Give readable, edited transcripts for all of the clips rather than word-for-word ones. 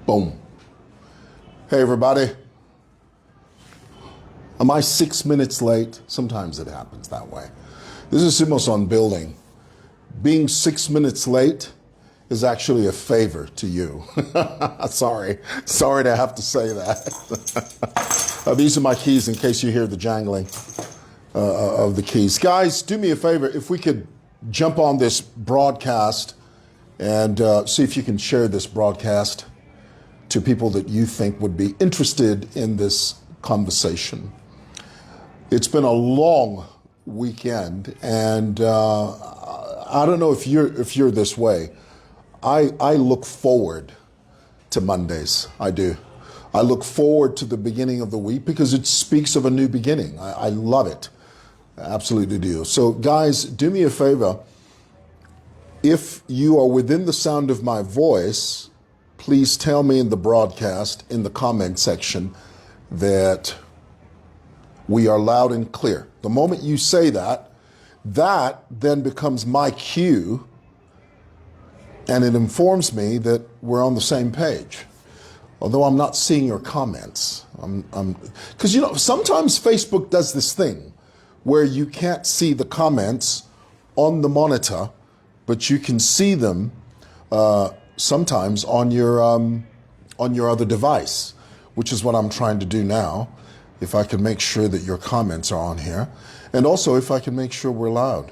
Boom. Hey, everybody. Am I 6 minutes late? Sometimes it happens that way. This is EcL's on building. Being 6 minutes late is actually a favor to you. Sorry to have to say that. These are my keys in case you hear the jangling of the keys. Guys, do me a favor. If we could jump on this broadcast and see if you can share this broadcast to people that you think would be interested in this conversation. It's been a long weekend, and I don't know if you're this way. I look forward to Mondays. I do. I look forward to the beginning of the week because it speaks of a new beginning. I love it. I absolutely do. So guys, do me a favor. If you are within the sound of my voice, please tell me in the broadcast, in the comment section, that we are loud and clear. The moment you say that, that then becomes my cue, and it informs me that we're on the same page. Although I'm not seeing your comments. Because sometimes Facebook does this thing where you can't see the comments on the monitor, but you can see them sometimes on your other device, which is what I'm trying to do now. If I can make sure that your comments are on here, and also if I can make sure we're loud.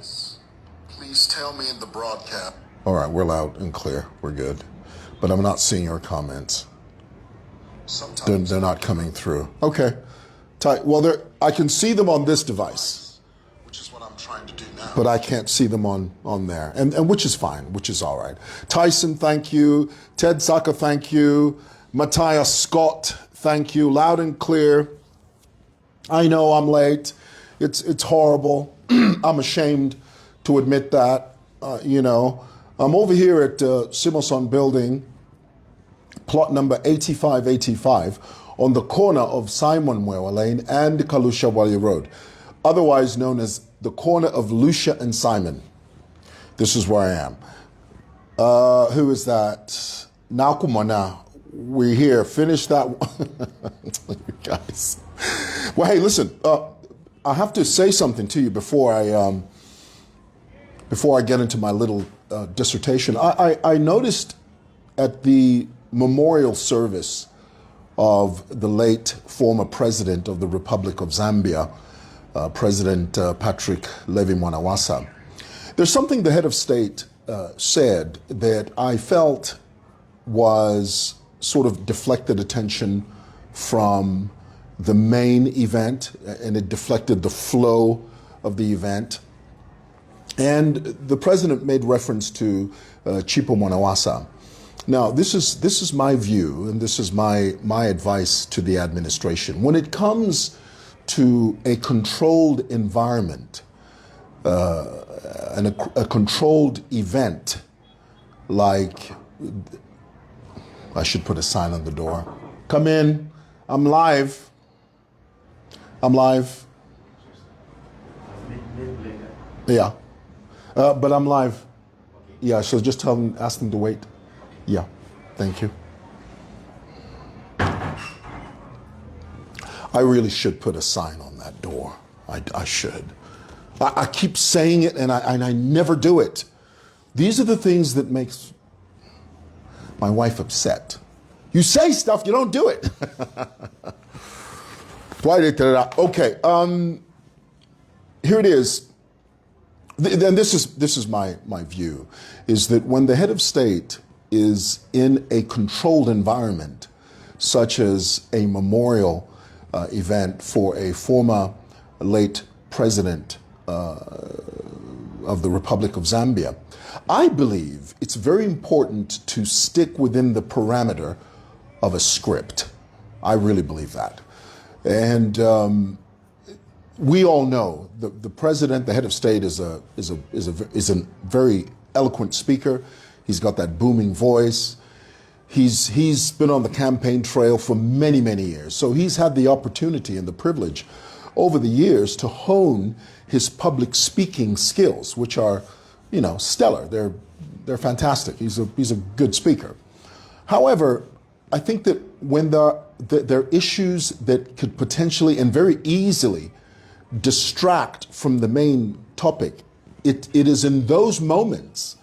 Please tell me in the broadcast. All right, we're loud and clear. We're good, but I'm not seeing your comments. Sometimes they're not coming through. Okay, well, I can see them on this device, which is what I'm trying to do now. But I can't see them on there, and which is fine, which is all right. Tyson, thank you. Ted Saka, thank you. Matthias Scott, thank you. Loud and clear. I know I'm late. It's horrible. I'm ashamed to admit that. I'm over here at EcL's on building, plot number 8585, on the corner of Simon Mwewa Lane and Kalusha Wali Road, otherwise known as the corner of Lucia and Simon. This is where I am. Who is that? Nakumana. We're here. Finish that one. You guys. Well, hey, listen. I have to say something to you before I get into my little dissertation. I noticed at the memorial service of the late former president of the Republic of Zambia, President Patrick Levi-Mwanawasa, there's something the head of state said that I felt was sort of deflected attention from the main event, and it deflected the flow of the event. And the president made reference to Chipo Mwanawasa. Now, this is my view, and this is my advice to the administration. When it comes to a controlled environment, and a controlled event, like, I should put a sign on the door. Come in, I'm live. I'm live. Yeah, but I'm live. Yeah, so just ask them to wait. Yeah, thank you. I really should put a sign on that door. I should. I keep saying it and I never do it. These are the things that makes my wife upset. You say stuff, you don't do it. Okay, here it is. Then this is my view, is that when the head of state is in a controlled environment, such as a memorial event for a former late president of the Republic of Zambia, I believe it's very important to stick within the parameter of a script. I really believe that. And we all know the president, the head of state, is a very eloquent speaker. He's got that booming voice. He's been on the campaign trail for many, many years. So he's had the opportunity and the privilege over the years to hone his public speaking skills, which are, stellar. They're fantastic. He's a good speaker. However, I think that when there are issues that could potentially and very easily distract from the main topic, it is in those moments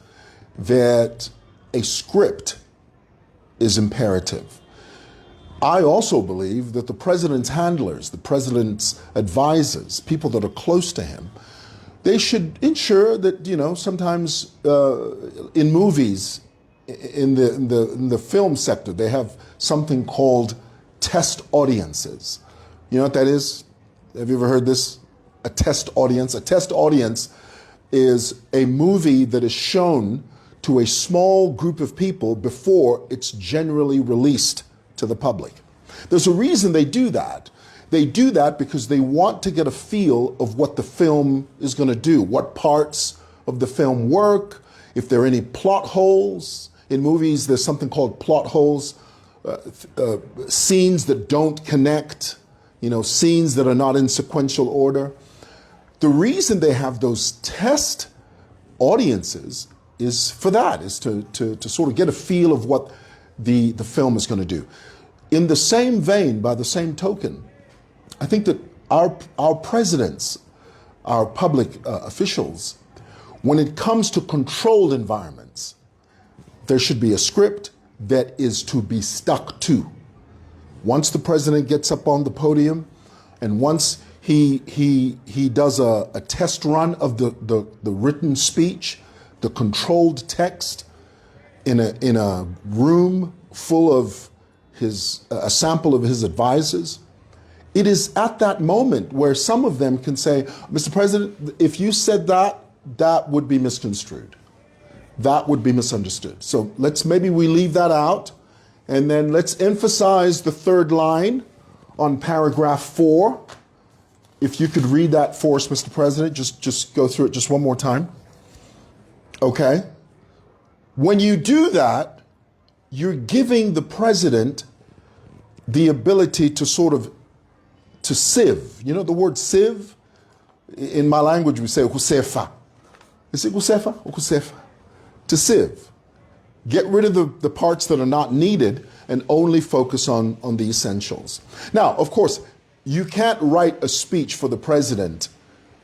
that a script is imperative. I also believe that the president's handlers, the president's advisors, people that are close to him, they should ensure that, sometimes in movies, in the film sector, they have something called test audiences. You know what that is? Have you ever heard this? A test audience? A test audience is a movie that is shown to a small group of people before it's generally released to the public. There's a reason they do that. They do that because they want to get a feel of what the film is going to do, what parts of the film work, if there are any plot holes. In movies, there's something called plot holes, scenes that don't connect, scenes that are not in sequential order. The reason they have those test audiences is for that, is to sort of get a feel of what the film is going to do. In the same vein, by the same token, I think that our presidents, our public officials, when it comes to controlled environments, there should be a script that is to be stuck to. Once the president gets up on the podium, and once he does a test run of the written speech, the controlled text, in a room full of a sample of his advisors, it is at that moment where some of them can say, Mr. President, if you said that, that would be misconstrued. That would be misunderstood. So maybe we leave that out, and then let's emphasize the third line on paragraph 4. If you could read that for us, Mr. President, just go through it just one more time. Okay. When you do that, you're giving the president the ability to to sieve. You know the word sieve? In my language, we say ukusefa. Is it ukusefa? Ukusefa. To sieve. Get rid of the parts that are not needed and only focus on the essentials. Now, of course, you can't write a speech for the president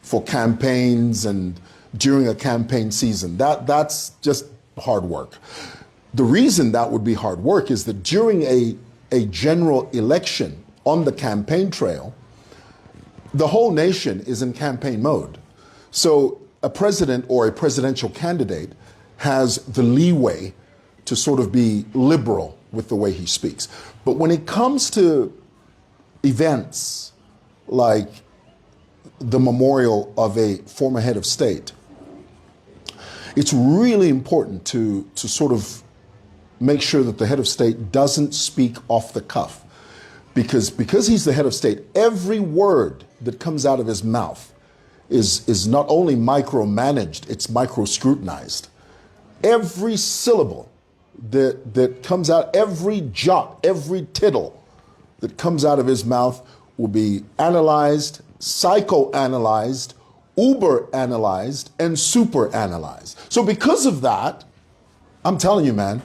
for campaigns and during a campaign season. That's just hard work. The reason that would be hard work is that during a general election on the campaign trail, the whole nation is in campaign mode. So a president or a presidential candidate has the leeway to sort of be liberal with the way he speaks. But when it comes to events like the memorial of a former head of state, it's really important to sort of make sure that the head of state doesn't speak off the cuff. Because he's the head of state, every word that comes out of his mouth is not only micromanaged, it's micro-scrutinized. Every syllable that comes out, every jot, every tittle that comes out of his mouth will be analyzed, psychoanalyzed, uber-analyzed, and super-analyzed. So because of that, I'm telling you, man,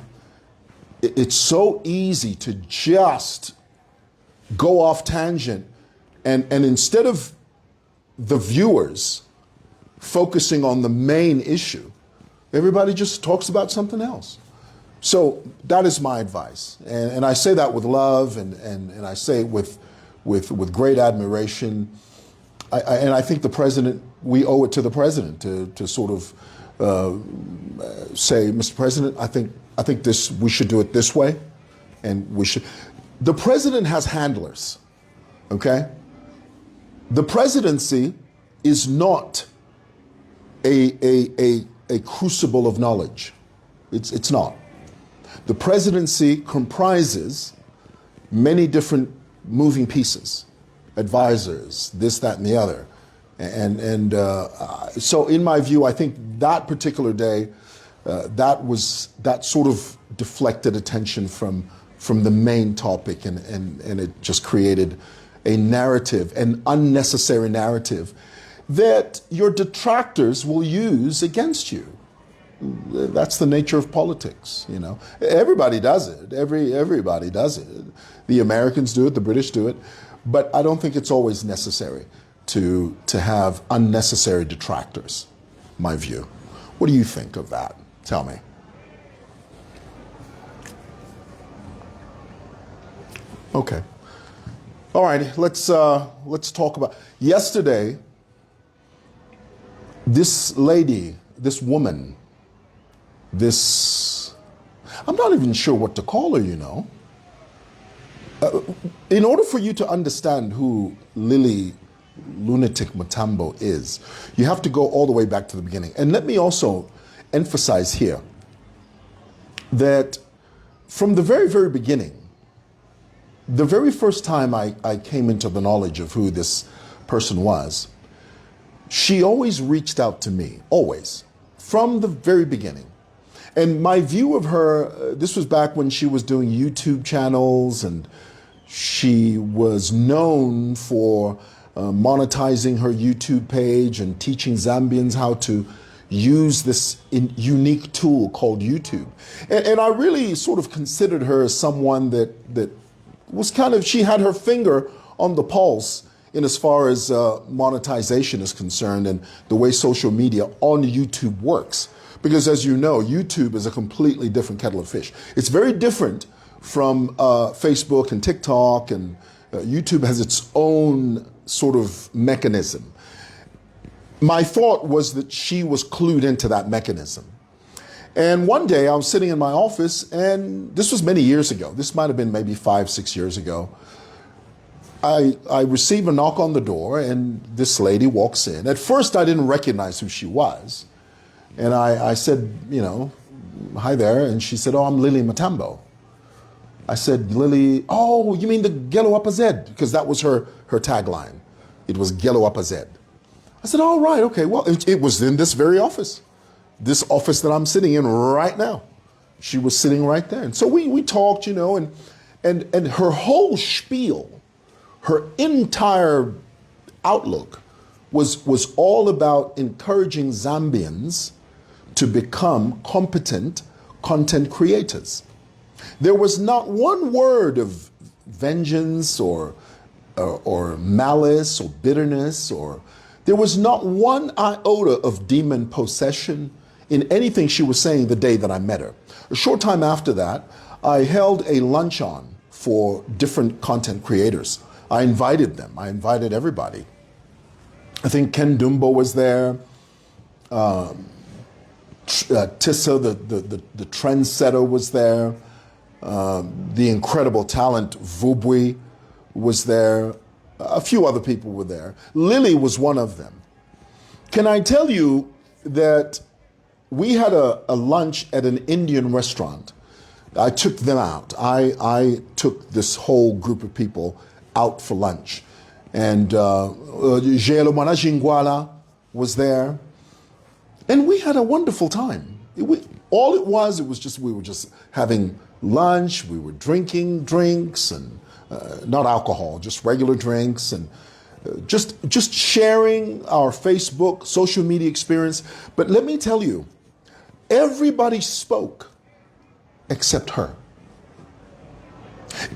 it's so easy to just go off tangent and instead of the viewers focusing on the main issue, everybody just talks about something else. So that is my advice. And I say that with love and I say it with great admiration. And I think the president, we owe it to the president to sort of say, Mr. President, I think we should do it this way. And we should. The president has handlers, okay? The presidency is not a crucible of knowledge. It's not. The presidency comprises many different moving pieces, advisors, this, that, and the other. So in my view, I think that particular day, that sort of deflected attention from the main topic, and it just created a narrative, an unnecessary narrative that your detractors will use against you. that's the nature of politics, you know. Everybody does it. Everybody does it. The Americans do it, the British do it, but I don't think it's always necessary to have unnecessary detractors, my view. What do you think of that? Tell me. Okay. All right, let's talk about yesterday. This lady, this woman, I'm not even sure what to call her, you know. In order for you to understand who Lily Lunatic Mutambo is, you have to go all the way back to the beginning. And let me also emphasize here that from the very, very beginning, the very first time I came into the knowledge of who this person was, she always reached out to me, always, from the very beginning. And my view of her, this was back when she was doing YouTube channels, and she was known for monetizing her YouTube page and teaching Zambians how to use this unique tool called YouTube. And I really sort of considered her as someone that was kind of, she had her finger on the pulse in as far as monetization is concerned and the way social media on YouTube works. Because as you know, YouTube is a completely different kettle of fish. It's very different from Facebook and TikTok, and YouTube has its own sort of mechanism. My thought was that she was clued into that mechanism. And one day I was sitting in my office, and this was many years ago. This might have been maybe 5-6 years ago. I received a knock on the door, and this lady walks in. At first, I didn't recognize who she was. And I said, you know, hi there. And she said, oh, I'm Lily Mutambo. I said, Lily, oh, you mean the Gelo Upper Z? Because that was her tagline. It was Gelo Upper Z. I said, all right, okay. Well, it was in this very office. This office that I'm sitting in right now. She was sitting right there. And so we talked, you know, and her whole spiel, her entire outlook was all about encouraging Zambians to become competent content creators. There was not one word of vengeance or malice or bitterness, or there was not one iota of demon possession in anything she was saying the day that I met her. A short time after that, I held a luncheon for different content creators. I invited them. I invited everybody. I think Ken Dumbo was there. Tissa, the trendsetter, was there. The incredible talent Vubwi was there. A few other people were there. Lily was one of them. Can I tell you that we had a lunch at an Indian restaurant. I took them out. I took this whole group of people out for lunch. And Jelo Manajingwala was there. And we had a wonderful time. All it was just, we were just having lunch, we were drinking drinks, and not alcohol, just regular drinks, and just sharing our Facebook, social media experience. But let me tell you, everybody spoke except her.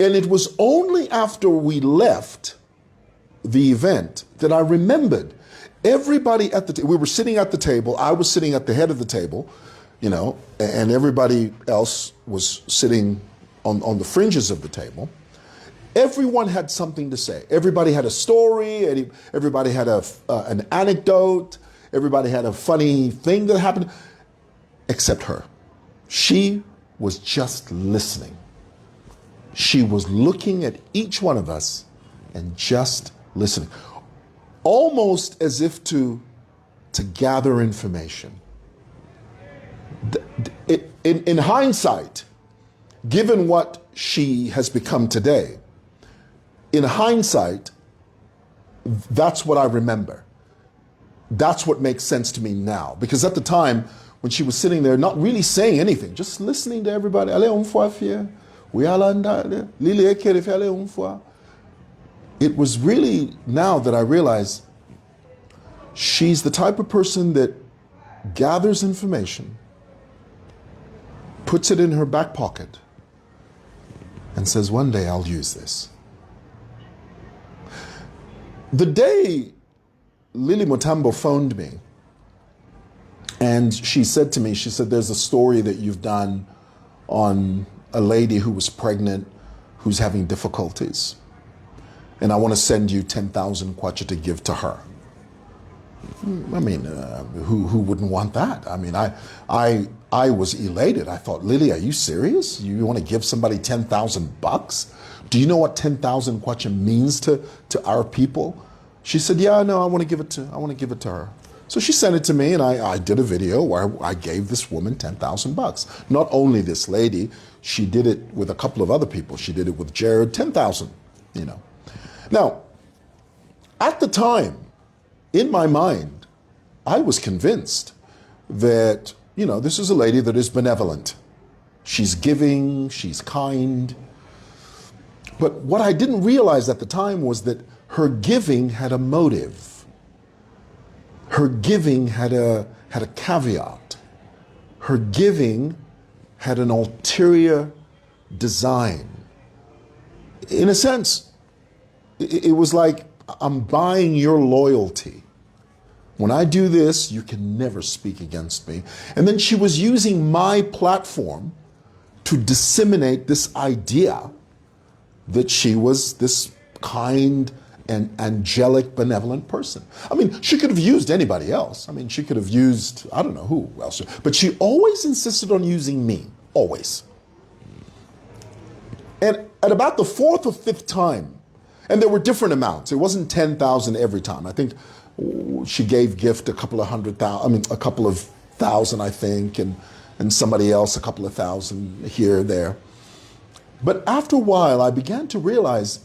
And it was only after we left the event that I remembered everybody at the table. We were sitting at the table. I was sitting at the head of the table, you know, and everybody else was sitting on the fringes of the table. Everyone had something to say. Everybody had a story. Everybody had an anecdote. Everybody had a funny thing that happened, except her. She was just listening. She was looking at each one of us and just listening, almost as if to gather information. In hindsight, given what she has become today, in hindsight, that's what I remember. That's what makes sense to me now. Because at the time, when she was sitting there, not really saying anything, just listening to everybody. It was really now that I realize she's the type of person that gathers information, puts it in her back pocket, and says, one day I'll use this. The day Lily Mutambo phoned me, and she said to me, she said, there's a story that you've done on a lady who was pregnant, who's having difficulties. And I want to send you 10,000 kwacha to give to her. I mean, who wouldn't want that? I mean, I was elated. I thought, Lily, are you serious? You want to give somebody 10,000 bucks? Do you know what 10,000 kwacha means to our people? She said, yeah, no, I want to give it to her. So she sent it to me, and I did a video where I gave this woman 10,000 bucks. Not only this lady, she did it with a couple of other people. She did it with Jared, 10,000, you know. Now, at the time, in my mind, I was convinced that, you know, this is a lady that is benevolent. She's giving, she's kind. But what I didn't realize at the time was that her giving had a motive. Her giving had a caveat. Her giving had an ulterior design. In a sense, it was like, I'm buying your loyalty. When I do this, you can never speak against me. And then she was using my platform to disseminate this idea that she was this kind and angelic, benevolent person. I mean, she could have used anybody else. I mean, she could have used, I don't know who else. But she always insisted on using me, always. And at about the fourth or fifth time, and there were different amounts. It wasn't 10,000 every time. I think she gave gift a couple of thousand, I think, and somebody else a couple of thousand here or there. But after a while, I began to realize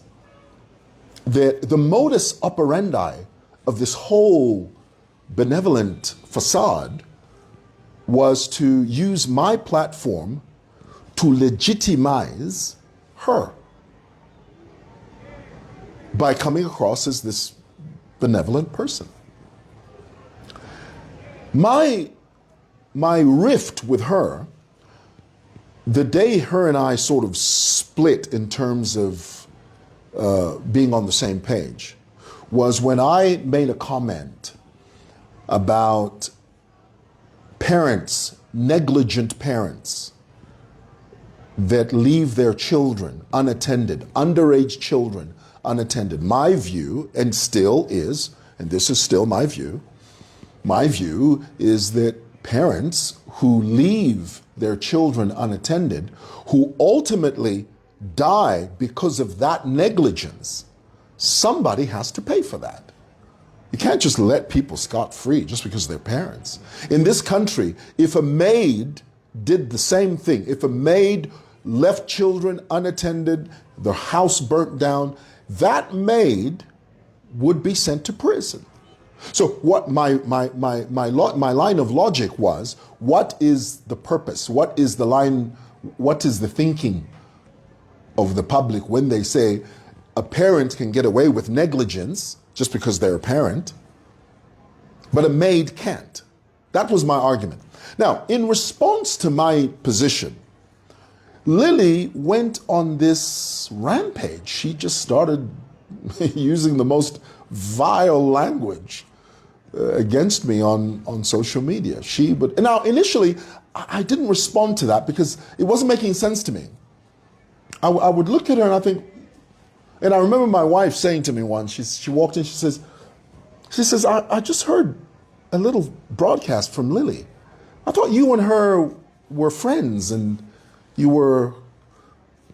that the modus operandi of this whole benevolent facade was to use my platform to legitimize her by coming across as this benevolent person. My rift with her, the day her and I sort of split in terms of being on the same page, was when I made a comment about parents, negligent parents, that leave their children unattended, underage children unattended. My view, and still is, and this is still my view is that parents who leave their children unattended, who ultimately die because of that negligence, somebody has to pay for that. You can't just let people scot-free just because they're parents. In this country, if a maid did the same thing, if a maid left children unattended, their house burnt down, that maid would be sent to prison. So what my line of logic was, what is the purpose? What is the thinking of the public when they say a parent can get away with negligence just because they're a parent, but a maid can't? That was my argument. Now, in response to my position, Lily went on this rampage. She just started using the most vile language against me on social media. Now, initially, I didn't respond to that because it wasn't making sense to me. I would look at her and I think, and I remember my wife saying to me once, she walked in, she says, I just heard a little broadcast from Lily. I thought you and her were friends and you were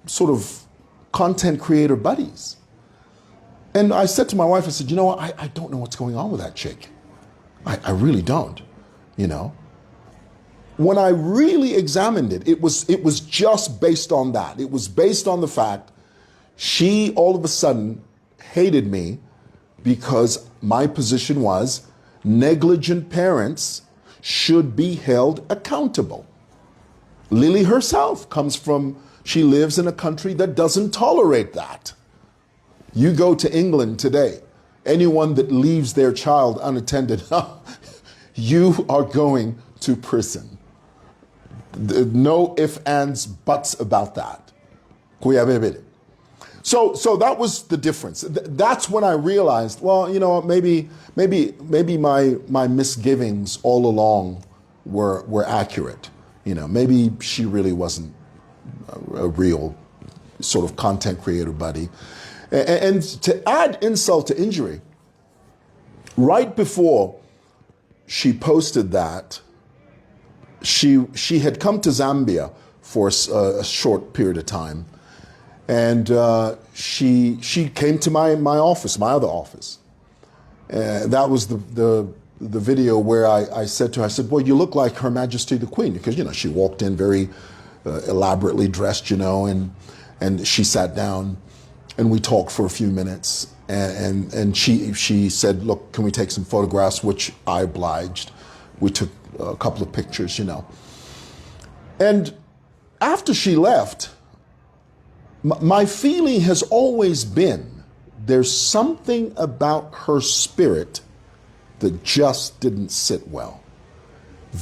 sort of content creator buddies. And I said to my wife, I said, you know what, I don't know what's going on with that chick. I really don't, you know. When I really examined it, it was just based on that. It was based on the fact she all of a sudden hated me because my position was negligent parents should be held accountable. Lily herself she lives in a country that doesn't tolerate that. You go to England today, anyone that leaves their child unattended, you are going to prison. No ifs, ands, buts about that. So that was the difference. That's when I realized, well, you know, maybe my misgivings all along were accurate. You know, maybe she really wasn't a real sort of content creator buddy. And to add insult to injury, right before she posted that, she had come to Zambia for a short period of time, and she came to my office, my other office. That was the video where I said to her, I said, "Well, you look like Her Majesty the Queen," because, you know, she walked in very elaborately dressed, you know, and she sat down and we talked for a few minutes, and she said, "Look, can we take some photographs?" Which I obliged. We took a couple of pictures, you know. And after she left, my feeling has always been there's something about her spirit that just didn't sit well.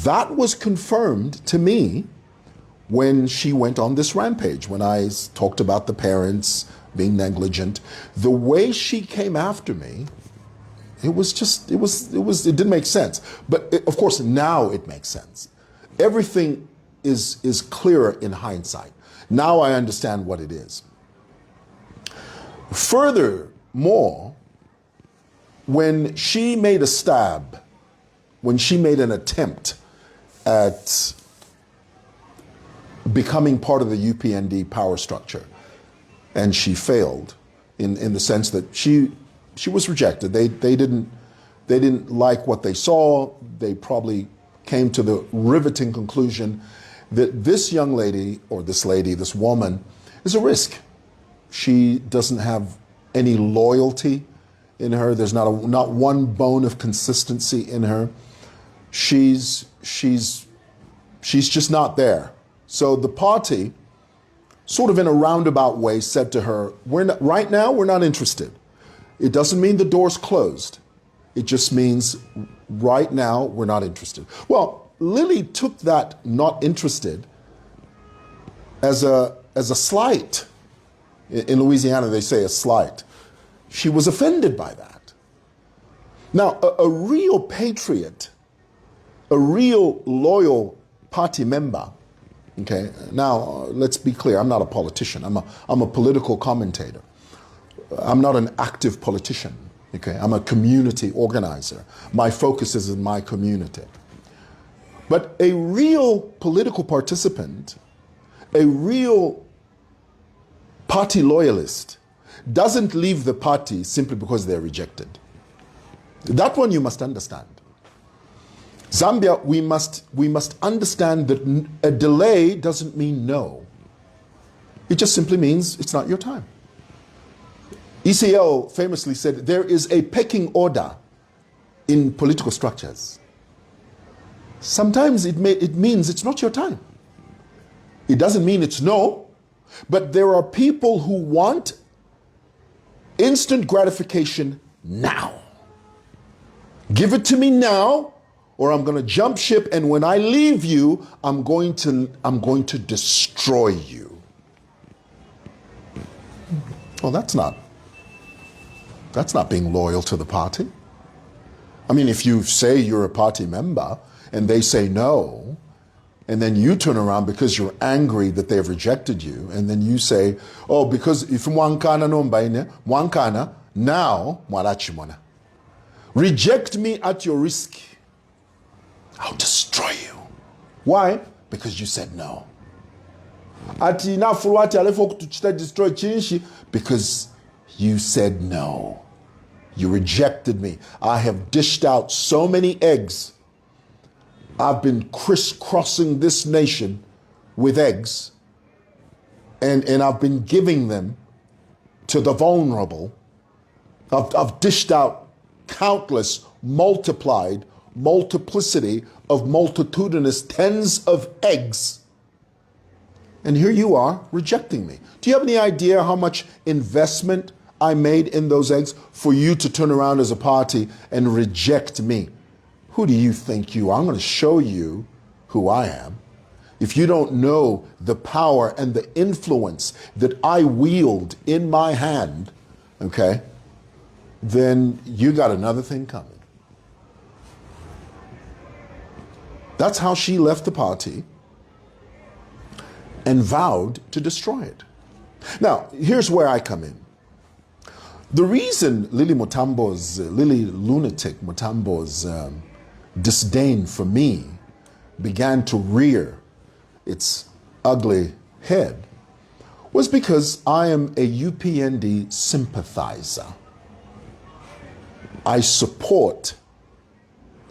That was confirmed to me when she went on this rampage, when I talked about the parents being negligent. The way she came after me, it didn't make sense. But of course, now it makes sense. Everything is clearer in hindsight. Now I understand what it is. Furthermore, when she made a stab, when she made an attempt at becoming part of the UPND power structure, and she failed in the sense that she was rejected. They didn't like what they saw. They probably came to the riveting conclusion that this young lady, or this lady, this woman, is a risk. She doesn't have any loyalty in her. There's not one bone of consistency in her. She's just not there. So the party, sort of in a roundabout way, said to her, right now, we're not interested. It doesn't mean the door's closed. It just means right now, we're not interested. Well, Lily took that not interested as a slight. In Louisiana, they say a slight. She was offended by that. Now, a real patriot, a real loyal party member, okay, now let's be clear, I'm not a politician. I'm a political commentator. I'm not an active politician, okay? I'm a community organizer. My focus is in my community. But a real political participant, a real party loyalist, doesn't leave the party simply because they're rejected. That one you must understand. Zambia, we must understand that a delay doesn't mean no. It just simply means it's not your time. EcL famously said there is a pecking order in political structures. Sometimes it means it's not your time. It doesn't mean it's no, but there are people who want instant gratification now. Give it to me now, or I'm going to jump ship, and when I leave you, I'm going to destroy you. Well, that's not being loyal to the party. I mean, if you say you're a party member and they say no, and then you turn around because you're angry that they've rejected you, and then you say, oh, because if mwankana nombaine, mwankana, now, mwalachimona. Reject me at your risk. I'll destroy you. Why? Because you said no. Ati nafurwati alefo kutuchita destroy chinshi, because you said no. You rejected me. I have dished out so many eggs. I've been crisscrossing this nation with eggs, and I've been giving them to the vulnerable. I've dished out countless, multiplicity of multitudinous tens of eggs. And here you are rejecting me. Do you have any idea how much investment I made in those eggs for you to turn around as a party and reject me? Who do you think you are? I'm going to show you who I am. if you don't know the power and the influence that I wield in my hand, okay, then you got another thing coming. That's how she left the party and vowed to destroy it. Now, here's where I come in. The reason Lily Lunatic Mutambo's disdain for me began to rear its ugly head was because I am a UPND sympathizer. I support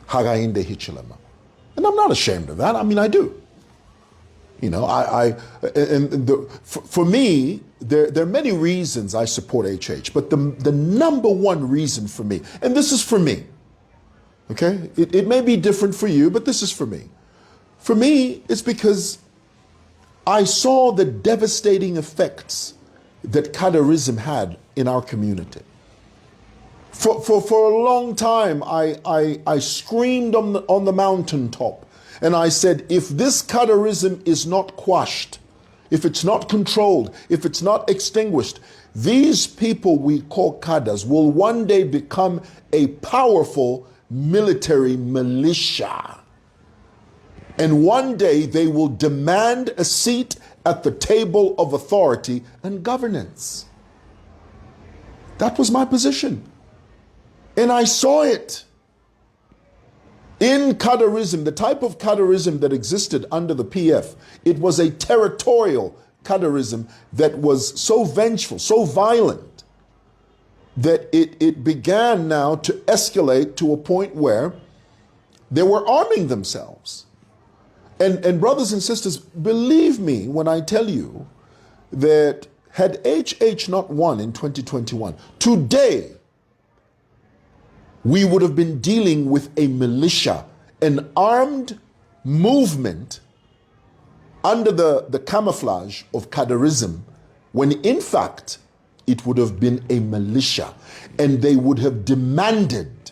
Hakainde Hichilema. And I'm not ashamed of that. I mean, I do. You know, for me, there are many reasons I support HH, but the number one reason for me, and this is for me, okay? It may be different for you, but this is for me. For me, it's because I saw the devastating effects that colorism had in our community. For a long time, I screamed on the mountaintop, and I said, if this colorism is not quashed, if it's not controlled, if it's not extinguished, these people we call cadres will one day become a powerful military militia. And one day they will demand a seat at the table of authority and governance. That was my position. And I saw it. In colorism, the type of colorism that existed under the PF, it was a territorial colorism that was so vengeful, so violent, that it began now to escalate to a point where they were arming themselves. And brothers and sisters, believe me when I tell you that had HH not won in 2021, today, we would have been dealing with a militia, an armed movement under the camouflage of colorism, when in fact it would have been a militia, and they would have demanded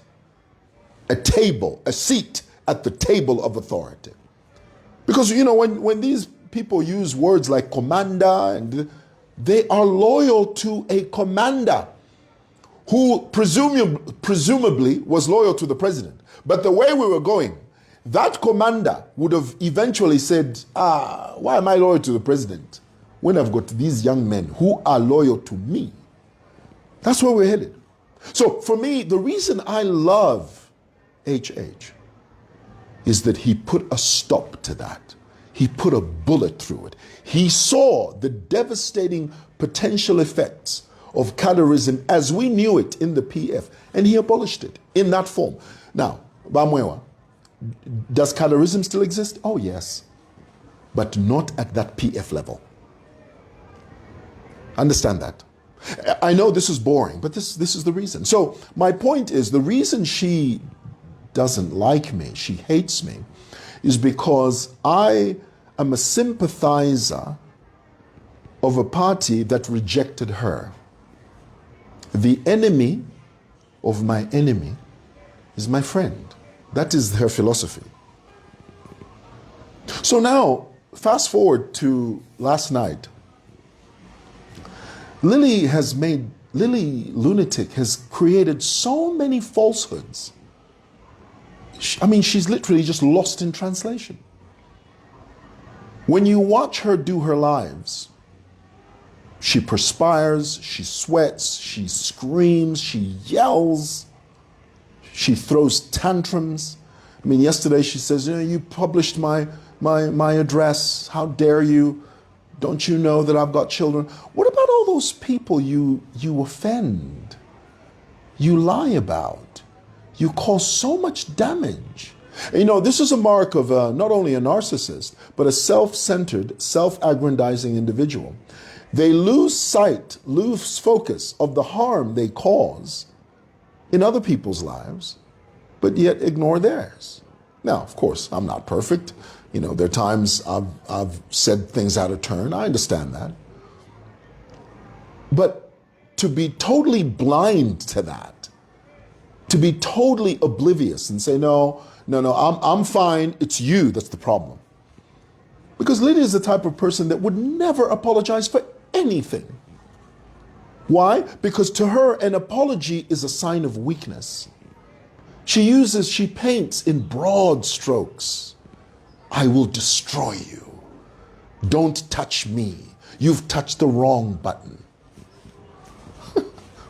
a seat at the table of authority. Because, you know, when these people use words like commander, and they are loyal to a commander who presumably was loyal to the president. But the way we were going, that commander would have eventually said, why am I loyal to the president when I've got these young men who are loyal to me? That's where we're headed. So for me, the reason I love HH is that he put a stop to that. He put a bullet through it. He saw the devastating potential effects of colorism as we knew it in the PF, and he abolished it in that form. Now, mwewa, does colorism still exist? Oh yes, but not at that PF level. Understand that. I know this is boring, but this is the reason. So my point is, the reason she doesn't like me, she hates me, is because I am a sympathizer of a party that rejected her. The enemy of my enemy is my friend. That is her philosophy. So now, fast forward to last night. Lily Lunatic has created so many falsehoods. I mean, she's literally just lost in translation. When you watch her do her lives, she perspires, she sweats, she screams, she yells, she throws tantrums. I mean, yesterday she says, you published my address. How dare you? Don't you know that I've got children? What about all those people you offend, you lie about, you cause so much damage? And you know, this is a mark of not only a narcissist, but a self-centered, self-aggrandizing individual. They lose sight, lose focus of the harm they cause in other people's lives, but yet ignore theirs. Now, of course, I'm not perfect. You know, there are times I've said things out of turn. I understand that. But to be totally blind to that, to be totally oblivious and say, no, I'm fine, it's you that's the problem. Because Lydia is the type of person that would never apologize for anything. Why? Because to her, an apology is a sign of weakness. She paints in broad strokes. I will destroy you. Don't touch me. You've touched the wrong button.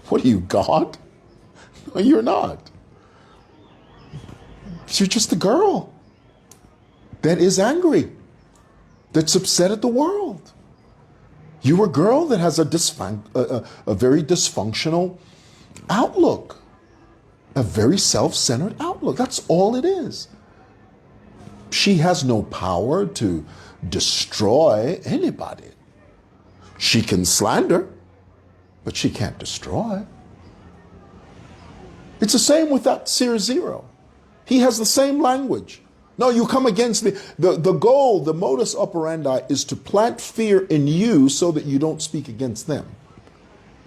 What are you, God? No, you're not. You're just a girl that is angry, that's upset at the world. You're a girl that has a very dysfunctional outlook, a very self-centered outlook. That's all it is. She has no power to destroy anybody. She can slander, but she can't destroy. It's the same with that Seer Zero. He has the same language. No, you come against me. The goal, the modus operandi is to plant fear in you so that you don't speak against them.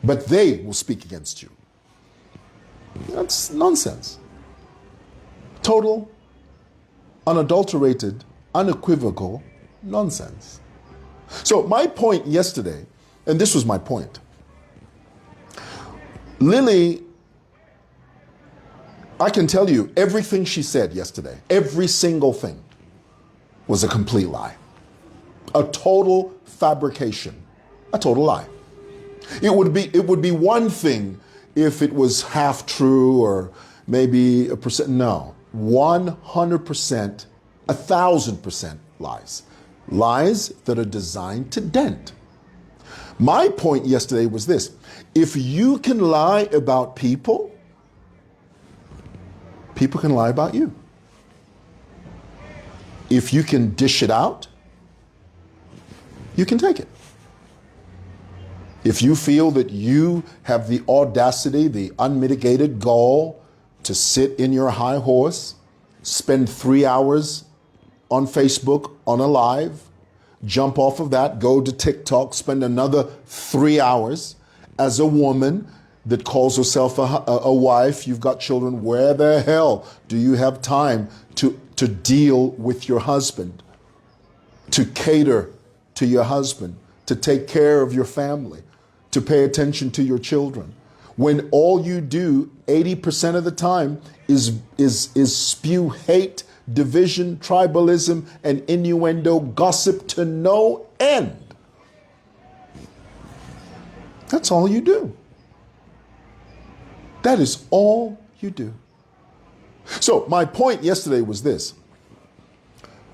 But they will speak against you. That's nonsense. Total, unadulterated, unequivocal nonsense. So my point yesterday, and this was my point, Lily, I can tell you everything she said yesterday, every single thing, was a complete lie. A total fabrication. A total lie. It would be one thing if it was half true or maybe a percent. No, 100%, 1,000% lies. Lies that are designed to dent. My point yesterday was this: if you can lie about people, people can lie about you. If you can dish it out, you can take it. If you feel that you have the audacity, the unmitigated gall to sit in your high horse, spend 3 hours on Facebook on a live, jump off of that, go to TikTok, spend another 3 hours as a woman that calls herself a wife, you've got children, where the hell do you have time to deal with your husband, to cater to your husband, to take care of your family, to pay attention to your children, when all you do 80% of the time is spew hate, division, tribalism, and innuendo, gossip to no end? That's all you do. That is all you do. So my point yesterday was this.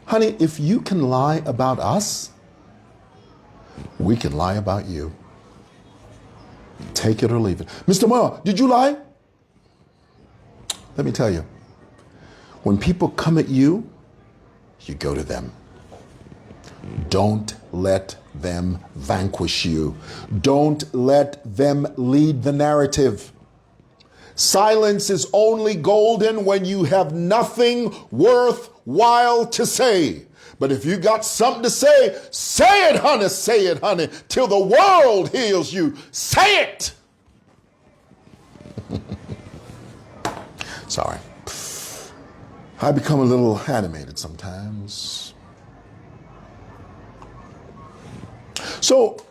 Honey, if you can lie about us, we can lie about you. Take it or leave it. Mr. Mwewa, did you lie? Let me tell you, when people come at you, you go to them. Don't let them vanquish you. Don't let them lead the narrative. Silence is only golden when you have nothing worthwhile to say. But if you got something to say, say it, honey, till the world hears you. Say it. Sorry. I become a little animated sometimes. So,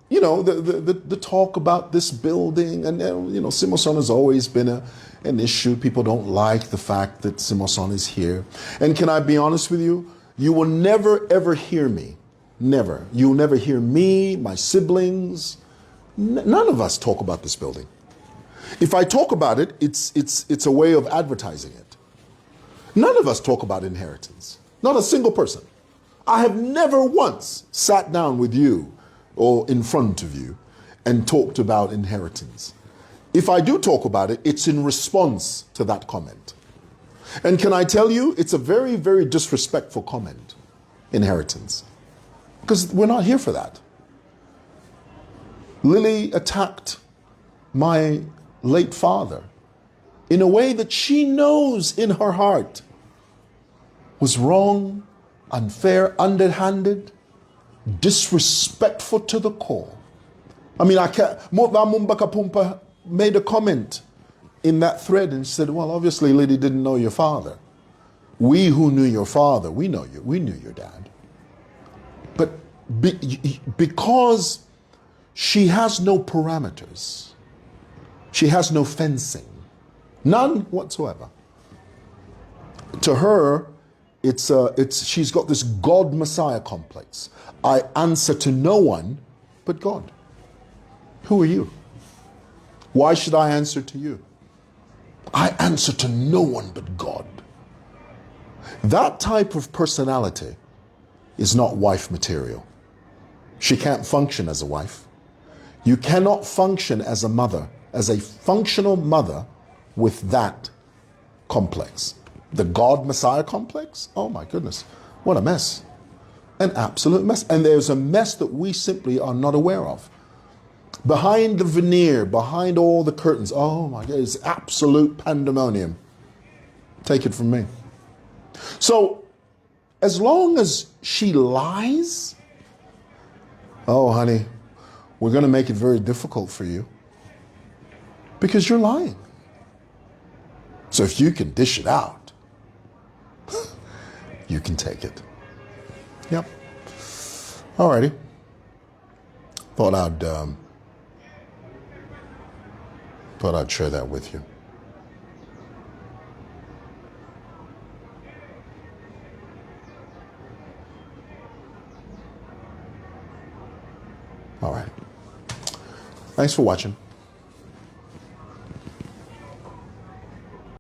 you know, the talk about this building, and you know, Simoson has always been an issue. People don't like the fact that Simoson is here. And can I be honest with you? You will never ever hear me. Never. You'll never hear me, my siblings. None of us talk about this building. If I talk about it, it's a way of advertising it. None of us talk about inheritance. Not a single person. I have never once sat down with you or in front of you and talked about inheritance. If I do talk about it, it's in response to that comment. And can I tell you, it's a very, very disrespectful comment, inheritance, because we're not here for that. Lily attacked my late father in a way that she knows in her heart was wrong, unfair, underhanded, disrespectful to the core. I mean, Mumbaka Pumpa made a comment in that thread and said, well, obviously Lily didn't know your father. We who knew your father, we know you. We knew your dad. because she has no parameters. She has no fencing. None whatsoever. To her, she's got this God Messiah complex. I answer to no one but God. Who are you? Why should I answer to you? I answer to no one but God. That type of personality is not wife material. She can't function as a wife. You cannot function as a mother, as a functional mother with that complex. The God Messiah complex? Oh my goodness, what a mess. An absolute mess. And there's a mess that we simply are not aware of. Behind the veneer, behind all the curtains, oh my God, it's absolute pandemonium. Take it from me. So, as long as she lies, oh honey, we're going to make it very difficult for you because you're lying. So if you can dish it out, you can take it. Yep. Alrighty. Thought I'd share that with you. All right. Thanks for watching.